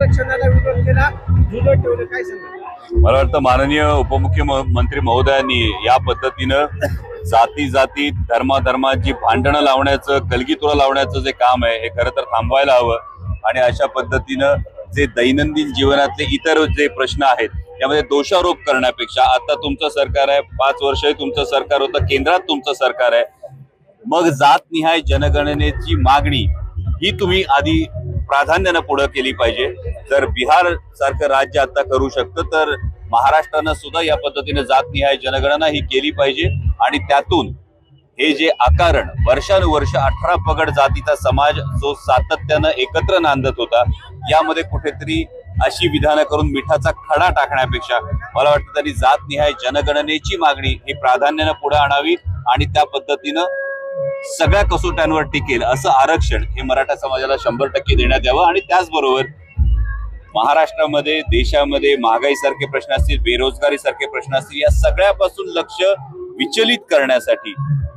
आरक्षणाला विरोध केला, झुलत ठेवलं, काय सांगा? मला वाटतं माननीय उपमुख्यमंत्री महोदयांनी या पद्धतीनं जाती जाती धर्माधर्माची भांडणं लावण्याचं, कलगीतुरा लावण्याचं जे काम आहे हे खरं तर थांबवायला हवं। आणि अशा पद्धतीनं जे दैनंदिन जीवनातले इतर जे प्रश्न आहेत त्यामध्ये दोषारोप करण्यापेक्षा, आता तुमचं सरकार आहे, 5 वर्षही तुमचं सरकार होतं, केंद्रात तुमचं सरकार आहे, मग जातनिहाय जनगणनेची मागणी ही तुम्ही आधी प्राधान्यानं पुढे केली पाहिजे। जर बिहार सारखं राज्य आता करू शकतं तर महाराष्ट्रानं सुद्धा या पद्धतीने जातनिहाय जनगणना ही केली पाहिजे। आणि त्यातून हे जे आकारण वर्षानुवर्ष 18 पगड जातीचा समाज जो सातत्यानं एकत्र नांदत होता, यामध्ये कुठेतरी अशी विधानं करून मिठाचा खडा टाकण्यापेक्षा मला वाटतं त्यांनी जातनिहाय जनगणनेची मागणी ही प्राधान्यानं पुढे आणावी आणि त्या पद्धतीनं सगळ्या कसोट्यांवर टिकेल असं आरक्षण हे मराठा समाजाला 100% देण्यात यावं। आणि त्याचबरोबर महाराष्ट्रामध्ये, देशामध्ये महागाईसारखे प्रश्न असतील, बेरोजगारीसारखे प्रश्न असतील, या सगळ्यापासून लक्ष विचलित करण्यासाठी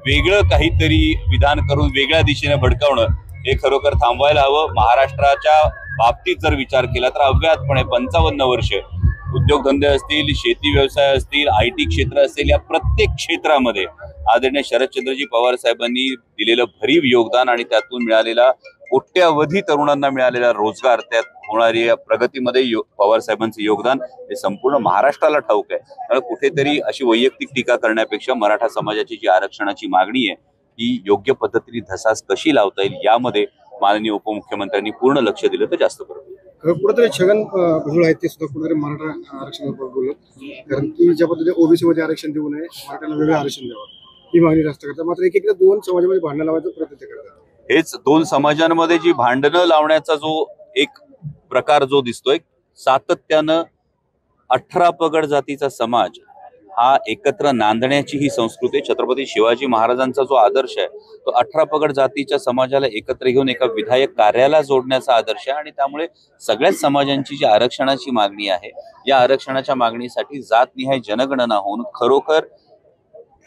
वेगळं काहीतरी विधान करून वेगळ्या दिशेने भडकावणं हे खरोखर थांबवायला हवं। महाराष्ट्राच्या बाबतीत जर विचार केला तर अव्याहतपणे 55 वर्ष उद्योगधंदे असतील, शेती व्यवसाय असतील, IT क्षेत्र असेल, या प्रत्येक क्षेत्रामध्ये आदरणीय शरदचंद्रजी पवार साहेबांनी दिलेलं भरीव योगदान आणि त्यातून मिळालेला कोट्यावधी तरुणांना मिळालेला रोजगार, त्यात होणारी प्रगतीमध्ये पवार साहेबांचं योगदान हे संपूर्ण महाराष्ट्राला ठाऊक आहे। त्यामुळे कुठेतरी अशी वैयक्तिक टीका करण्यापेक्षा मराठा समाजाची जी आरक्षणाची मागणी आहे ही योग्य पद्धतीने धसास कशी लावता येईल यामध्ये माननीय उपमुख्यमंत्र्यांनी पूर्ण लक्ष दिलं तर जास्त बरं होईल। कुठेतरी छगन भुजबळ आहेत ते सुद्धा कुठेतरी मराठा आरक्षणावर बोलत, कारण की ज्या पद्धतीने ओबीसी मध्ये आरक्षण देऊ नये, मराठ्याला वेगळं आरक्षण द्यावं ही मागणी जास्त करतात। मात्र एकीकडे 2 समाजामध्ये भांडण लावायचा प्रयत्न करतात। हेच 2 समाजांमध्ये जी भांडणं लावण्याचा जो एक प्रकार जो दिसतोय, सातत्यानं 18 पगड जातीचा समाज हा एकत्र नांदण्याची ही संस्कृती, छत्रपती शिवाजी महाराजांचा जो आदर्श आहे तो 18 पगड जातीच्या समाजाला एकत्र घेऊन एका विधायक कार्याला जोडण्याचा आदर्श आहे। आणि त्यामुळे सगळ्याच समाजांची जी आरक्षणाची मागणी आहे, या आरक्षणाच्या मागणीसाठी जातनिहाय जनगणना होऊन खरोखर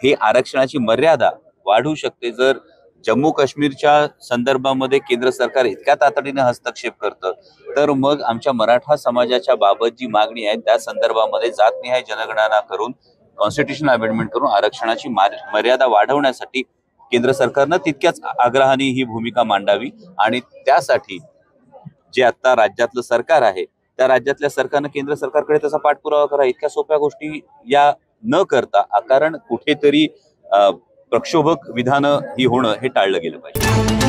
हे आरक्षणाची मर्यादा वाढू शकते। जर जम्मू काश्मीरच्या संदर्भामध्ये केंद्र सरकार इतक्या तातडीने हस्तक्षेप करतं तर मग आमच्या मराठा समाजाच्या बाबत जी मागणी आहे त्या संदर्भामध्ये जातनिहाय जनगणना करून, कॉन्स्टिट्यूशन अमेंडमेंट करून आरक्षणाची मर्यादा वाढवण्यासाठी केंद्र सरकारनं तितक्याच आग्रहाने ही भूमिका मांडावी। आणि त्यासाठी जे आता राज्यातलं सरकार आहे त्या राज्यातल्या सरकारनं केंद्र सरकारकडे तसा पाठपुरावा करा। इतक्या सोप्या गोष्टी या न करता कारण कुठेतरी प्रक्षोभक विधानं ही होणं हे टाळलं गेलं पाहिजे।